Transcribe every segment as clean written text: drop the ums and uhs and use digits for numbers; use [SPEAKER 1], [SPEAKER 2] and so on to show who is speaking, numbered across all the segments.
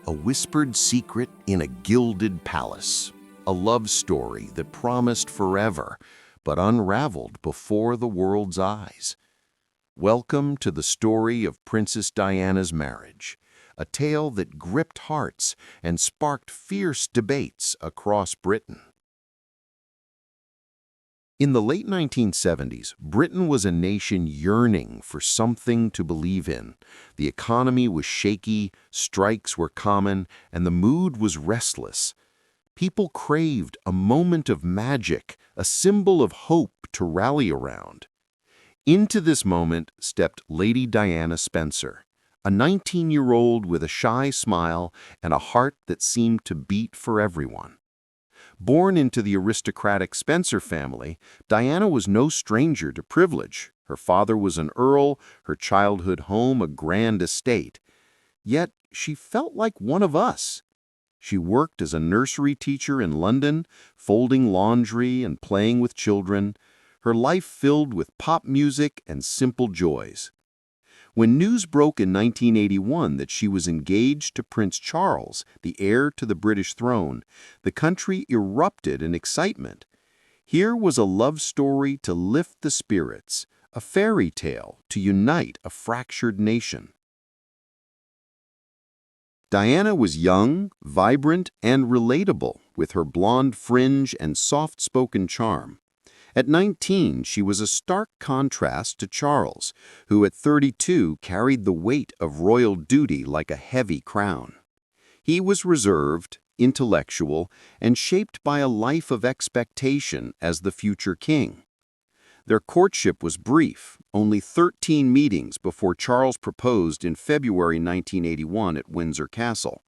[SPEAKER 1] A whispered secret in a gilded palace. A love story that promised forever, but unraveled before the world's eyes. Welcome to the story of Princess Diana's marriage, a tale that gripped hearts and sparked fierce debates across Britain. In the late 1970s, Britain was a nation yearning for something to believe in. The economy was shaky, strikes were common, and the mood was restless. People craved a moment of magic, a symbol of hope to rally around. Into this moment stepped Lady Diana Spencer, a 19-year-old with a shy smile and a heart that seemed to beat for everyone. Born into the aristocratic Spencer family, Diana was no stranger to privilege. Her father was an earl, her childhood home a grand estate. Yet she felt like one of us. She worked as a nursery teacher in London, folding laundry and playing with children, her life filled with pop music and simple joys. When news broke in 1981 that she was engaged to Prince Charles, the heir to the British throne, the country erupted in excitement. Here was a love story to lift the spirits, a fairy tale to unite a fractured nation. Diana was young, vibrant, and relatable, with her blonde fringe and soft-spoken charm. At 19, she was a stark contrast to Charles, who at 32 carried the weight of royal duty like a heavy crown. He was reserved, intellectual, and shaped by a life of expectation as the future king. Their courtship was brief, only 13 meetings before Charles proposed in February 1981 at Windsor Castle.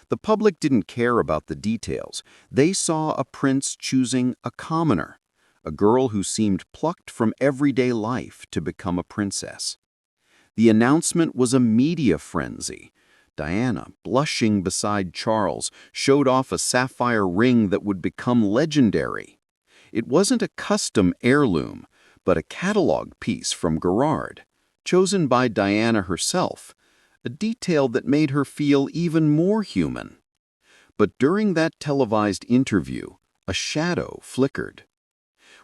[SPEAKER 1] The public didn't care about the details. They saw a prince choosing a commoner, a girl who seemed plucked from everyday life to become a princess. The announcement was a media frenzy. Diana, blushing beside Charles, showed off a sapphire ring that would become legendary. It wasn't a custom heirloom, but a catalog piece from Gerard, chosen by Diana herself, a detail that made her feel even more human. But during that televised interview, a shadow flickered.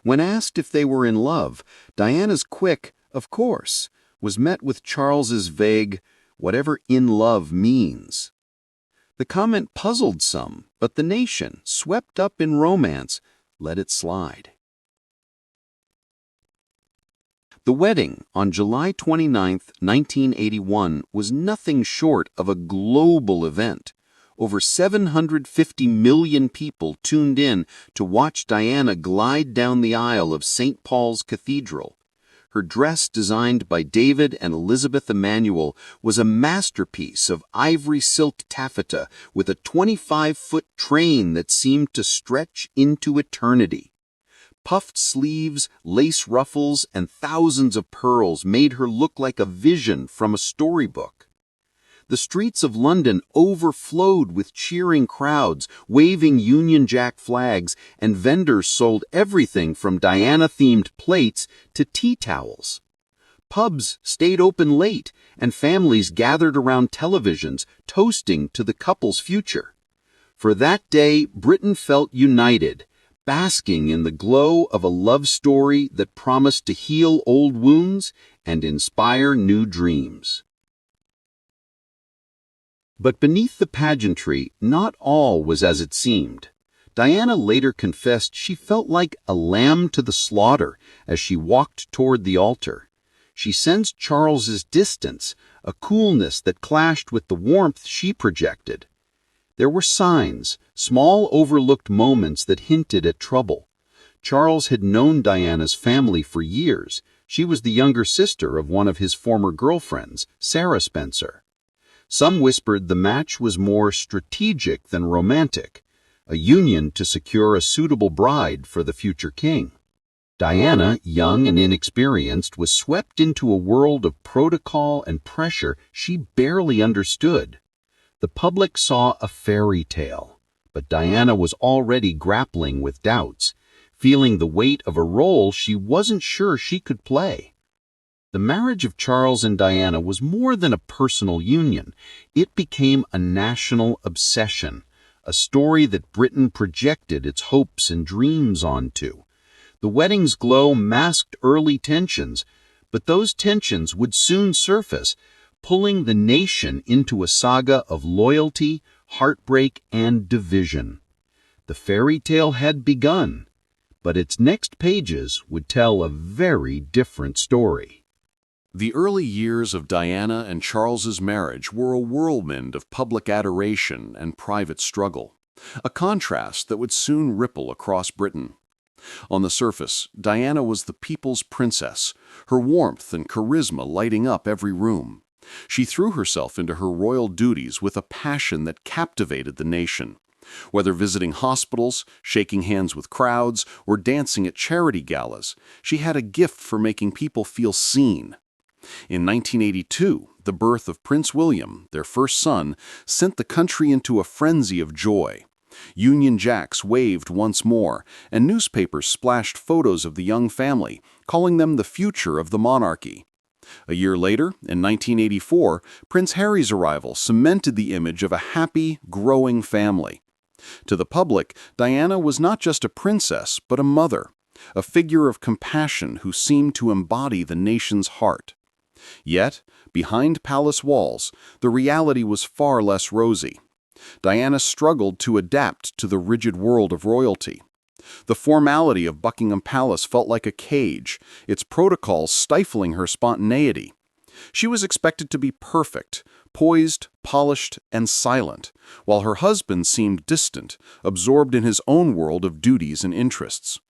[SPEAKER 1] When asked if they were in love, Diana's quick, "Of course," was met with Charles's vague, "whatever in love means." The comment puzzled some, but the nation, swept up in romance, let it slide. The wedding on July 29, 1981, was nothing short of a global event. Over 750 million people tuned in to watch Diana glide down the aisle of St. Paul's Cathedral. Her dress, designed by David and Elizabeth Emanuel, was a masterpiece of ivory silk taffeta with a 25-foot train that seemed to stretch into eternity. Puffed sleeves, lace ruffles, and thousands of pearls made her look like a vision from a storybook. The streets of London overflowed with cheering crowds, waving Union Jack flags, and vendors sold everything from Diana-themed plates to tea towels. Pubs stayed open late, and families gathered around televisions, toasting to the couple's future. For that day, Britain felt united, basking in the glow of a love story that promised to heal old wounds and inspire new dreams. But beneath the pageantry, not all was as it seemed. Diana later confessed she felt like a lamb to the slaughter as she walked toward the altar. She sensed Charles's distance, a coolness that clashed with the warmth she projected. There were signs, small overlooked moments that hinted at trouble. Charles had known Diana's family for years. She was the younger sister of one of his former girlfriends, Sarah Spencer. Some whispered the match was more strategic than romantic, a union to secure a suitable bride for the future king. Diana, young and inexperienced, was swept into a world of protocol and pressure she barely understood. The public saw a fairy tale, but Diana was already grappling with doubts, feeling the weight of a role she wasn't sure she could play. The marriage of Charles and Diana was more than a personal union. It became a national obsession, a story that Britain projected its hopes and dreams onto. The wedding's glow masked early tensions, but those tensions would soon surface, pulling the nation into a saga of loyalty, heartbreak, and division. The fairy tale had begun, but its next pages would tell a very different story.
[SPEAKER 2] The early years of Diana and Charles's marriage were a whirlwind of public adoration and private struggle, a contrast that would soon ripple across Britain. On the surface, Diana was the people's princess, her warmth and charisma lighting up every room. She threw herself into her royal duties with a passion that captivated the nation. Whether visiting hospitals, shaking hands with crowds, or dancing at charity galas, she had a gift for making people feel seen. In 1982, the birth of Prince William, their first son, sent the country into a frenzy of joy. Union Jacks waved once more, and newspapers splashed photos of the young family, calling them the future of the monarchy. A year later, in 1984, Prince Harry's arrival cemented the image of a happy, growing family. To the public, Diana was not just a princess, but a mother, a figure of compassion who seemed to embody the nation's heart. Yet, behind palace walls, the reality was far less rosy. Diana struggled to adapt to the rigid world of royalty. The formality of Buckingham Palace felt like a cage, its protocols stifling her spontaneity. She was expected to be perfect, poised, polished, and silent, while her husband seemed distant, absorbed in his own world of duties and interests.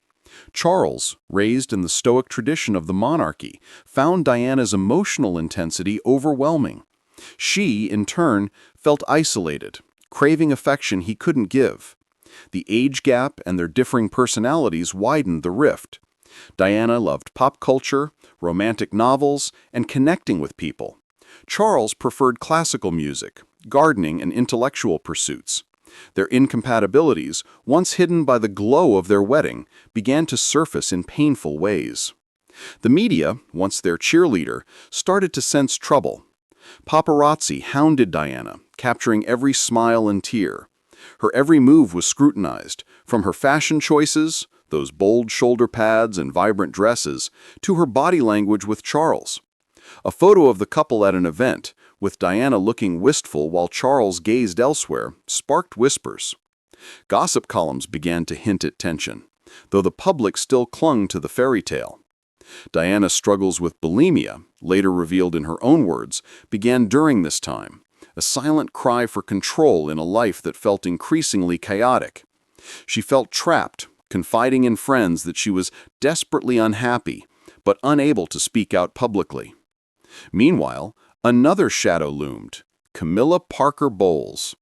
[SPEAKER 2] Charles, raised in the Stoic tradition of the monarchy, found Diana's emotional intensity overwhelming. She, in turn, felt isolated, craving affection he couldn't give. The age gap and their differing personalities widened the rift. Diana loved pop culture, romantic novels, and connecting with people. Charles preferred classical music, gardening, and intellectual pursuits. Their incompatibilities, once hidden by the glow of their wedding, began to surface in painful ways. The media, once their cheerleader, started to sense trouble. Paparazzi hounded Diana, capturing every smile and tear. Her every move was scrutinized, from her fashion choices, those bold shoulder pads and vibrant dresses, to her body language with Charles. A photo of the couple at an event, with Diana looking wistful while Charles gazed elsewhere, sparked whispers. Gossip columns began to hint at tension, though the public still clung to the fairy tale. Diana's struggles with bulimia, later revealed in her own words, began during this time, a silent cry for control in a life that felt increasingly chaotic. She felt trapped, confiding in friends that she was desperately unhappy, but unable to speak out publicly. Meanwhile, another shadow loomed, Camilla Parker Bowles.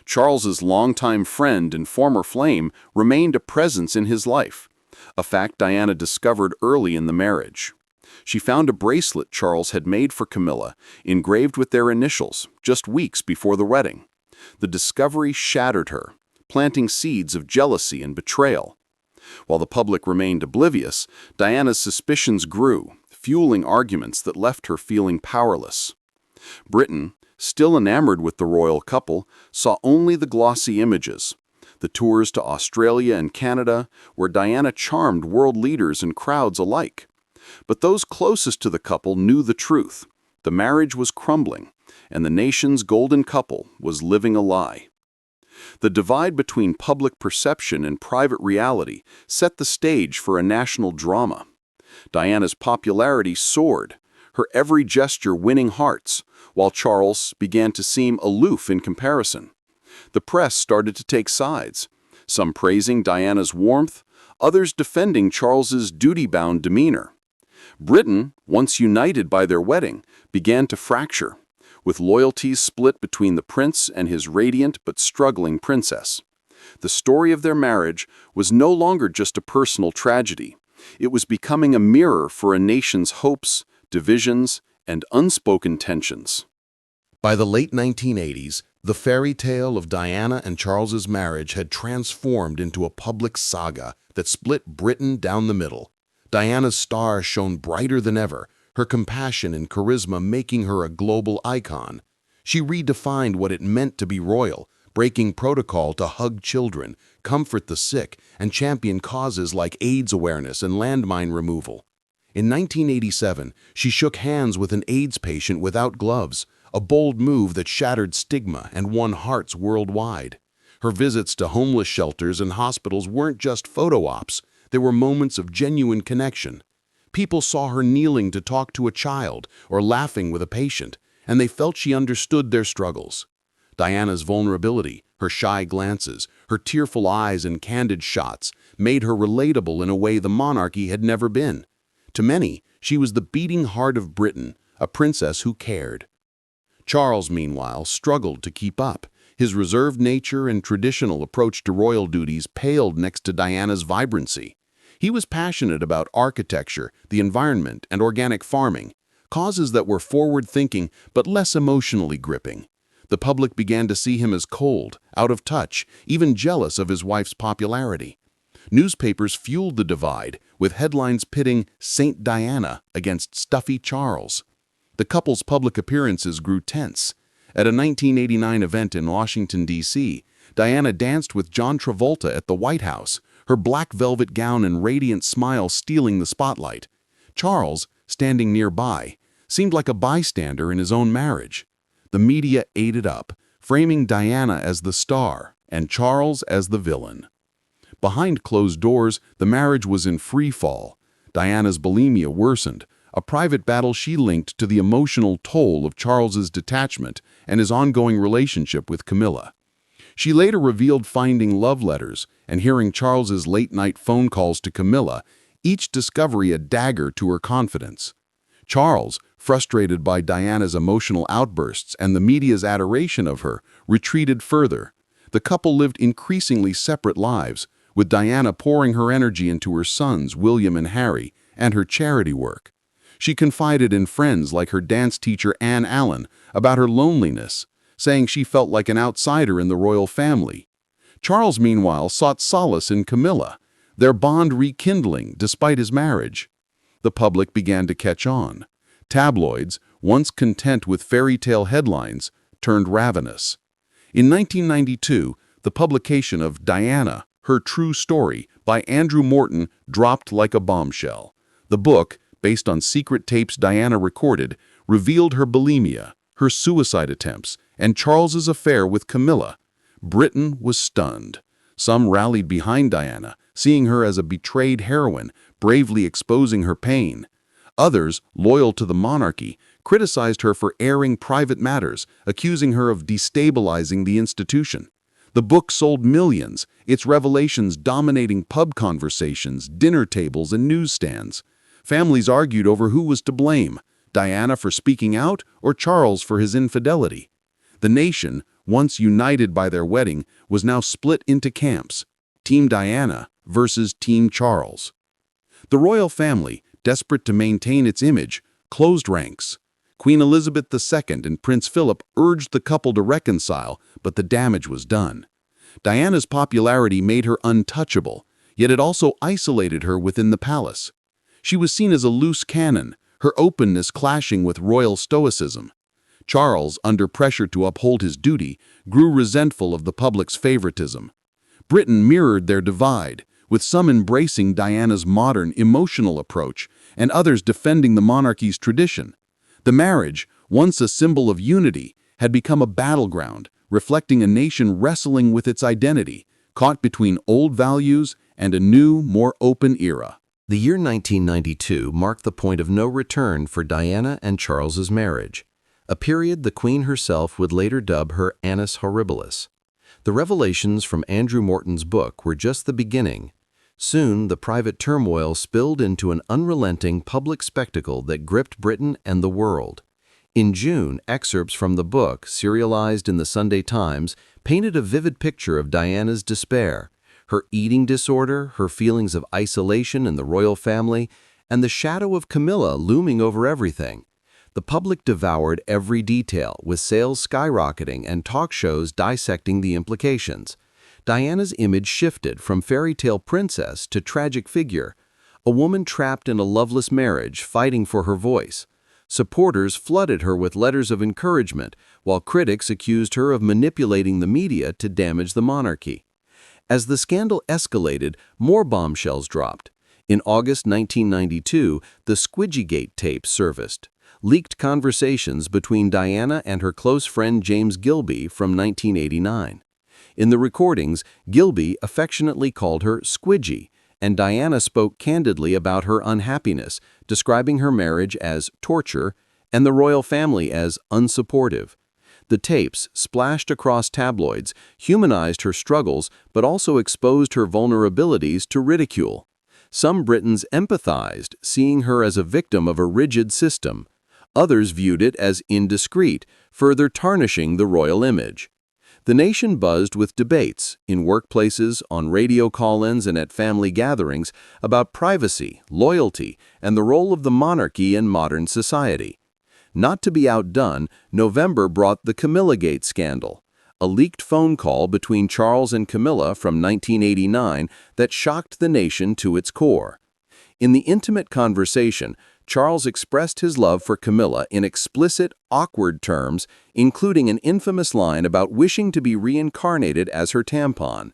[SPEAKER 2] Charles's longtime friend and former flame remained a presence in his life, a fact Diana discovered early in the marriage. She found a bracelet Charles had made for Camilla, engraved with their initials, just weeks before the wedding. The discovery shattered her, planting seeds of jealousy and betrayal. While the public remained oblivious, Diana's suspicions grew, fueling arguments that left her feeling powerless. Britain, still enamored with the royal couple, saw only the glossy images. The tours to Australia and Canada, where Diana charmed world leaders and crowds alike. But those closest to the couple knew the truth. The marriage was crumbling, and the nation's golden couple was living a lie. The divide between public perception and private reality set the stage for a national drama. Diana's popularity soared, her every gesture winning hearts, while Charles began to seem aloof in comparison. The press started to take sides, some praising Diana's warmth, others defending Charles's duty-bound demeanor. Britain, once united by their wedding, began to fracture, with loyalties split between the prince and his radiant but struggling princess. The story of their marriage was no longer just a personal tragedy. It was becoming a mirror for a nation's hopes, divisions, and unspoken tensions.
[SPEAKER 3] By the late 1980s, the fairy tale of Diana and Charles's marriage had transformed into a public saga that split Britain down the middle. Diana's star shone brighter than ever, her compassion and charisma making her a global icon. She redefined what it meant to be royal, breaking protocol to hug children, comfort the sick, and champion causes like AIDS awareness and landmine removal. In 1987, she shook hands with an AIDS patient without gloves, a bold move that shattered stigma and won hearts worldwide. Her visits to homeless shelters and hospitals weren't just photo ops, they were moments of genuine connection. People saw her kneeling to talk to a child or laughing with a patient, and they felt she understood their struggles. Diana's vulnerability, her shy glances, her tearful eyes and candid shots made her relatable in a way the monarchy had never been. To many, she was the beating heart of Britain, a princess who cared. Charles, meanwhile, struggled to keep up. His reserved nature and traditional approach to royal duties paled next to Diana's vibrancy. He was passionate about architecture, the environment, and organic farming, causes that were forward-thinking but less emotionally gripping. The public began to see him as cold, out of touch, even jealous of his wife's popularity. Newspapers fueled the divide, with headlines pitting Saint Diana against stuffy Charles. The couple's public appearances grew tense. At a 1989 event in Washington, D.C., Diana danced with John Travolta at the White House, her black velvet gown and radiant smile stealing the spotlight. Charles, standing nearby, seemed like a bystander in his own marriage. The media ate it up, framing Diana as the star and Charles as the villain. Behind closed doors, the marriage was in free fall. Diana's bulimia worsened, a private battle she linked to the emotional toll of Charles's detachment and his ongoing relationship with Camilla. She later revealed finding love letters and hearing Charles's late-night phone calls to Camilla, each discovery a dagger to her confidence. Charles, frustrated by Diana's emotional outbursts and the media's adoration of her, retreated further. The couple lived increasingly separate lives, with Diana pouring her energy into her sons, William and Harry, and her charity work. She confided in friends like her dance teacher Anne Allen about her loneliness, saying she felt like an outsider in the royal family. Charles, meanwhile, sought solace in Camilla, their bond rekindling despite his marriage. The public began to catch on. Tabloids, once content with fairy tale headlines, turned ravenous. In 1992, the publication of Diana, Her True Story by Andrew Morton dropped like a bombshell. The book, based on secret tapes Diana recorded, revealed her bulimia, her suicide attempts, and Charles's affair with Camilla. Britain was stunned. Some rallied behind Diana, seeing her as a betrayed heroine, bravely exposing her pain. Others, loyal to the monarchy, criticized her for airing private matters, accusing her of destabilizing the institution. The book sold millions, its revelations dominating pub conversations, dinner tables, and newsstands. Families argued over who was to blame, Diana for speaking out or Charles for his infidelity. The nation, once united by their wedding, was now split into camps, Team Diana versus Team Charles. The royal family, desperate to maintain its image, closed ranks. Queen Elizabeth II and Prince Philip urged the couple to reconcile, but the damage was done. Diana's popularity made her untouchable, yet it also isolated her within the palace. She was seen as a loose cannon, her openness clashing with royal stoicism. Charles, under pressure to uphold his duty, grew resentful of the public's favoritism. Britain mirrored their divide, with some embracing Diana's modern, emotional approach and others defending the monarchy's tradition. The marriage, once a symbol of unity, had become a battleground, reflecting a nation wrestling with its identity, caught between old values and a new, more open era.
[SPEAKER 4] The year 1992 marked the point of no return for Diana and Charles's marriage, a period the Queen herself would later dub her annus horribilis. The revelations from Andrew Morton's book were just the beginning. Soon, the private turmoil spilled into an unrelenting public spectacle that gripped Britain and the world. In June, excerpts from the book, serialized in the Sunday Times, painted a vivid picture of Diana's despair, her eating disorder, her feelings of isolation in the royal family, and the shadow of Camilla looming over everything. The public devoured every detail, with sales skyrocketing and talk shows dissecting the implications. Diana's image shifted from fairy tale princess to tragic figure, a woman trapped in a loveless marriage fighting for her voice. Supporters flooded her with letters of encouragement, while critics accused her of manipulating the media to damage the monarchy. As the scandal escalated, more bombshells dropped. In August 1992, the Squidgygate tape surfaced, leaked conversations between Diana and her close friend James Gilby from 1989. In the recordings, Gilby affectionately called her Squidgy, and Diana spoke candidly about her unhappiness, describing her marriage as torture and the royal family as unsupportive. The tapes, splashed across tabloids, humanized her struggles but also exposed her vulnerabilities to ridicule. Some Britons empathized, seeing her as a victim of a rigid system. Others viewed it as indiscreet, further tarnishing the royal image. The nation buzzed with debates, in workplaces, on radio call-ins and at family gatherings, about privacy, loyalty, and the role of the monarchy in modern society. Not to be outdone, November brought the Camillagate scandal, a leaked phone call between Charles and Camilla from 1989 that shocked the nation to its core. In the intimate conversation, Charles expressed his love for Camilla in explicit, awkward terms, including an infamous line about wishing to be reincarnated as her tampon.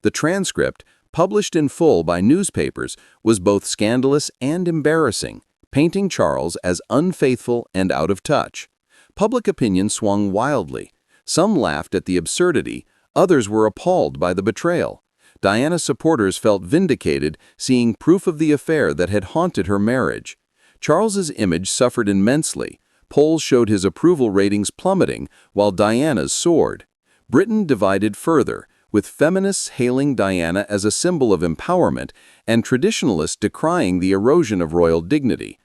[SPEAKER 4] The transcript, published in full by newspapers, was both scandalous and embarrassing, painting Charles as unfaithful and out of touch. Public opinion swung wildly. Some laughed at the absurdity, others were appalled by the betrayal. Diana's supporters felt vindicated, seeing proof of the affair that had haunted her marriage. Charles's image suffered immensely. Polls showed his approval ratings plummeting, while Diana's soared. Britain divided further, with feminists hailing Diana as a symbol of empowerment and traditionalists decrying the erosion of royal dignity.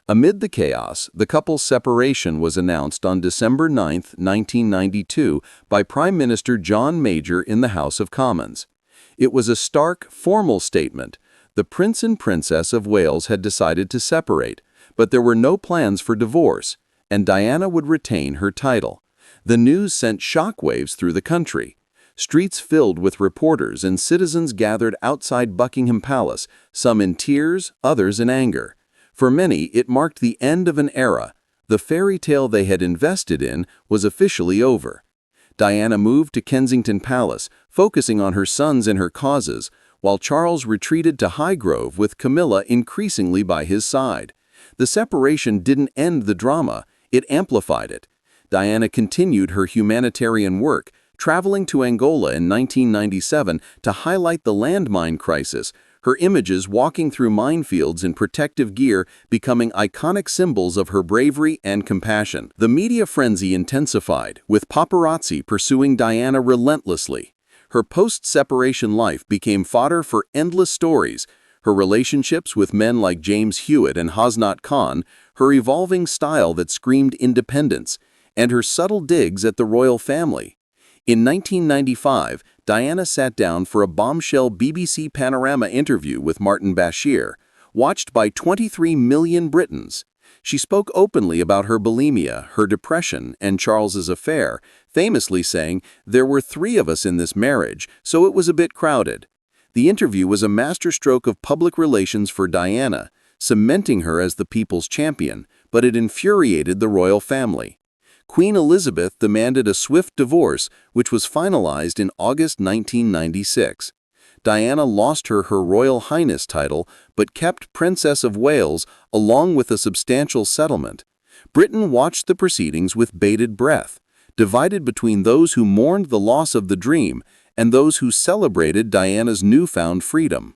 [SPEAKER 4] Amid the chaos, the couple's separation was announced on December 9, 1992, by Prime Minister John Major in the House of Commons. It was a stark, formal statement. The Prince and Princess of Wales had decided to separate, but there were no plans for divorce, and Diana would retain her title. The news sent shockwaves through the country. Streets filled with reporters and citizens gathered outside Buckingham Palace, some in tears, others in anger. For many, it marked the end of an era. The fairy tale they had invested in was officially over. Diana moved to Kensington Palace, focusing on her sons and her causes, while Charles retreated to Highgrove with Camilla increasingly by his side. The separation didn't end the drama, it amplified it. Diana continued her humanitarian work, traveling to Angola in 1997 to highlight the landmine crisis, her images walking through minefields in protective gear becoming iconic symbols of her bravery and compassion. The media frenzy intensified, with paparazzi pursuing Diana relentlessly. Her post-separation life became fodder for endless stories. Her relationships with men like James Hewitt and Hasnat Khan, her evolving style that screamed independence, and her subtle digs at the royal family. In 1995, Diana sat down for a bombshell BBC Panorama interview with Martin Bashir, watched by 23 million Britons. She spoke openly about her bulimia, her depression, and Charles's affair, famously saying, "There were 3 of us in this marriage, so it was a bit crowded." The interview was a masterstroke of public relations for Diana, cementing her as the people's champion, but it infuriated the royal family. Queen Elizabeth demanded a swift divorce, which was finalized in August 1996. Diana lost her Royal Highness title, but kept Princess of Wales along with a substantial settlement. Britain watched the proceedings with bated breath, divided between those who mourned the loss of the dream and those who celebrated Diana's newfound freedom.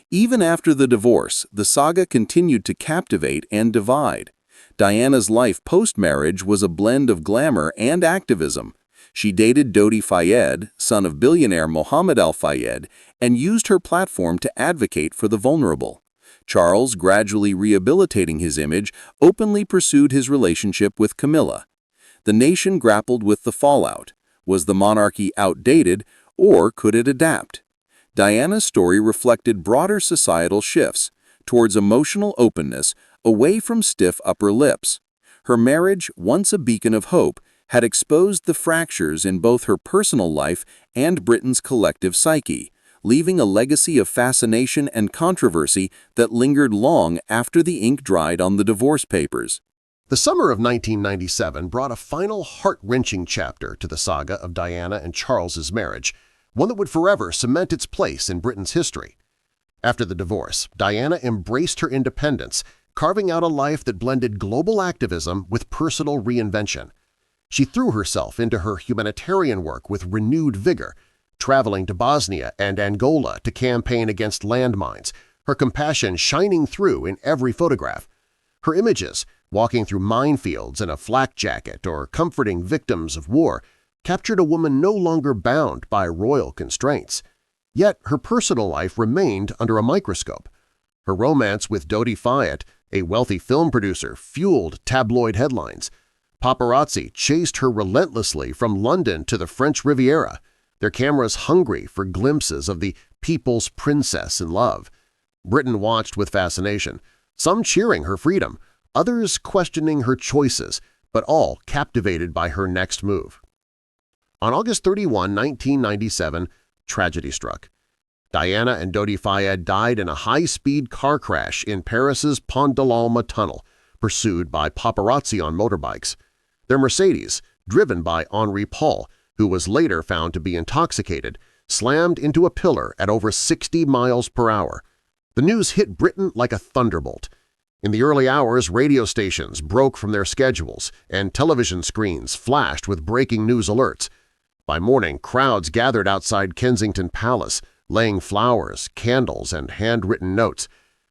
[SPEAKER 4] Even after the divorce, the saga continued to captivate and divide. Diana's life post-marriage was a blend of glamour and activism. She dated Dodi Fayed, son of billionaire Mohammed Al Fayed, and used her platform to advocate for the vulnerable. Charles, gradually rehabilitating his image, openly pursued his relationship with Camilla. The nation grappled with the fallout. Was the monarchy outdated, or could it adapt? Diana's story reflected broader societal shifts towards emotional openness, away from stiff upper lips. Her marriage, once a beacon of hope, had exposed the fractures in both her personal life and Britain's collective psyche, leaving a legacy of fascination and controversy that lingered long after the ink dried on the divorce papers.
[SPEAKER 5] The summer of 1997 brought a final heart-wrenching chapter to the saga of Diana and Charles's marriage, one that would forever cement its place in Britain's history. After the divorce, Diana embraced her independence, carving out a life that blended global activism with personal reinvention. She threw herself into her humanitarian work with renewed vigor, traveling to Bosnia and Angola to campaign against landmines, her compassion shining through in every photograph. Her images, walking through minefields in a flak jacket or comforting victims of war, captured a woman no longer bound by royal constraints. Yet her personal life remained under a microscope. Her romance with Dodi Fayed, a wealthy film producer, fueled tabloid headlines. Paparazzi chased her relentlessly from London to the French Riviera, their cameras hungry for glimpses of the people's princess in love. Britain watched with fascination, some cheering her freedom, others questioning her choices, but all captivated by her next move. On August 31, 1997, tragedy struck. Diana and Dodi Fayed died in a high-speed car crash in Paris's Pont de l'Alma tunnel, pursued by paparazzi on motorbikes. Their Mercedes, driven by Henri Paul, who was later found to be intoxicated, slammed into a pillar at over 60 miles per hour. The news hit Britain like a thunderbolt. In the early hours, radio stations broke from their schedules and television screens flashed with breaking news alerts. By morning, crowds gathered outside Kensington Palace, laying flowers, candles, and handwritten notes.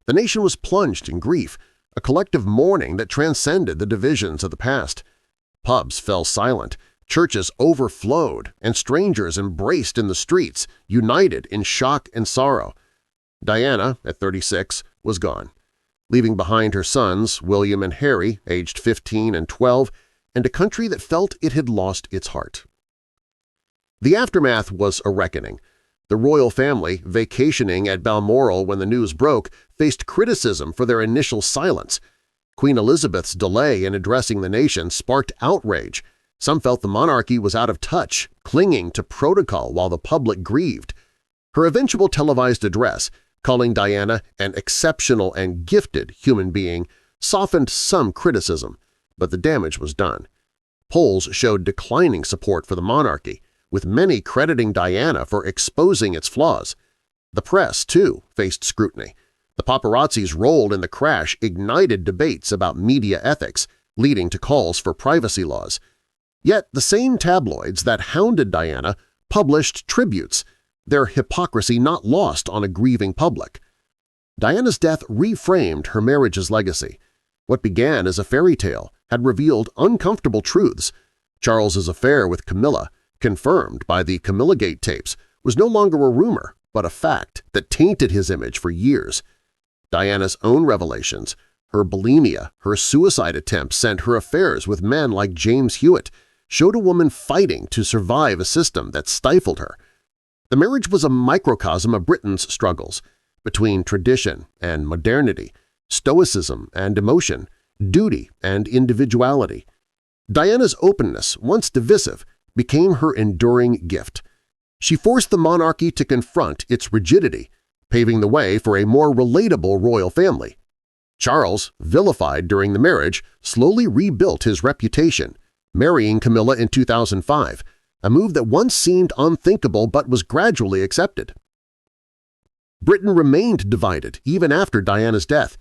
[SPEAKER 5] The nation was plunged in grief, a collective mourning that transcended the divisions of the past. Pubs fell silent, churches overflowed, and strangers embraced in the streets, united in shock and sorrow. Diana, at 36, was gone, leaving behind her sons, William and Harry, aged 15 and 12, and a country that felt it had lost its heart. The aftermath was a reckoning. The royal family, vacationing at Balmoral when the news broke, faced criticism for their initial silence. Queen Elizabeth's delay in addressing the nation sparked outrage. Some felt the monarchy was out of touch, clinging to protocol while the public grieved. Her eventual televised address, calling Diana an exceptional and gifted human being, softened some criticism, but the damage was done. Polls showed declining support for the monarchy, with many crediting Diana for exposing its flaws. The press, too, faced scrutiny. The paparazzi's role in the crash ignited debates about media ethics, leading to calls for privacy laws. Yet the same tabloids that hounded Diana published tributes, their hypocrisy not lost on a grieving public. Diana's death reframed her marriage's legacy. What began as a fairy tale had revealed uncomfortable truths. Charles's affair with Camilla, confirmed by the Camillagate tapes, was no longer a rumor but a fact that tainted his image for years. Diana's own revelations, her bulimia, her suicide attempts, and her affairs with men like James Hewitt showed a woman fighting to survive a system that stifled her. The marriage was a microcosm of Britain's struggles between tradition and modernity, stoicism and emotion, duty and individuality. Diana's openness, once divisive, became her enduring gift. She forced the monarchy to confront its rigidity, paving the way for a more relatable royal family. Charles, vilified during the marriage, slowly rebuilt his reputation, marrying Camilla in 2005, a move that once seemed unthinkable but was gradually accepted. Britain remained divided even after Diana's death.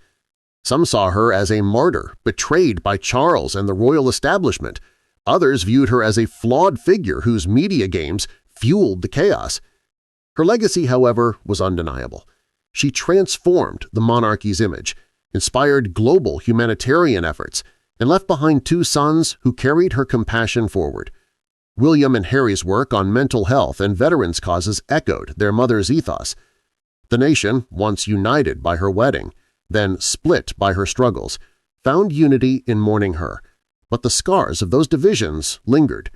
[SPEAKER 5] Some saw her as a martyr betrayed by Charles and the royal establishment. Others viewed her as a flawed figure whose media games fueled the chaos. Her legacy, however, was undeniable. She transformed the monarchy's image, inspired global humanitarian efforts, and left behind two sons who carried her compassion forward. William and Harry's work on mental health and veterans' causes echoed their mother's ethos. The nation, once united by her wedding, then split by her struggles, found unity in mourning her, but the scars of those divisions lingered.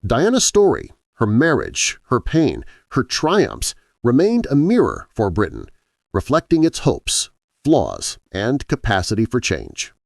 [SPEAKER 5] Diana's story, her marriage, her pain, her triumphs remained a mirror for Britain, reflecting its hopes, flaws, and capacity for change.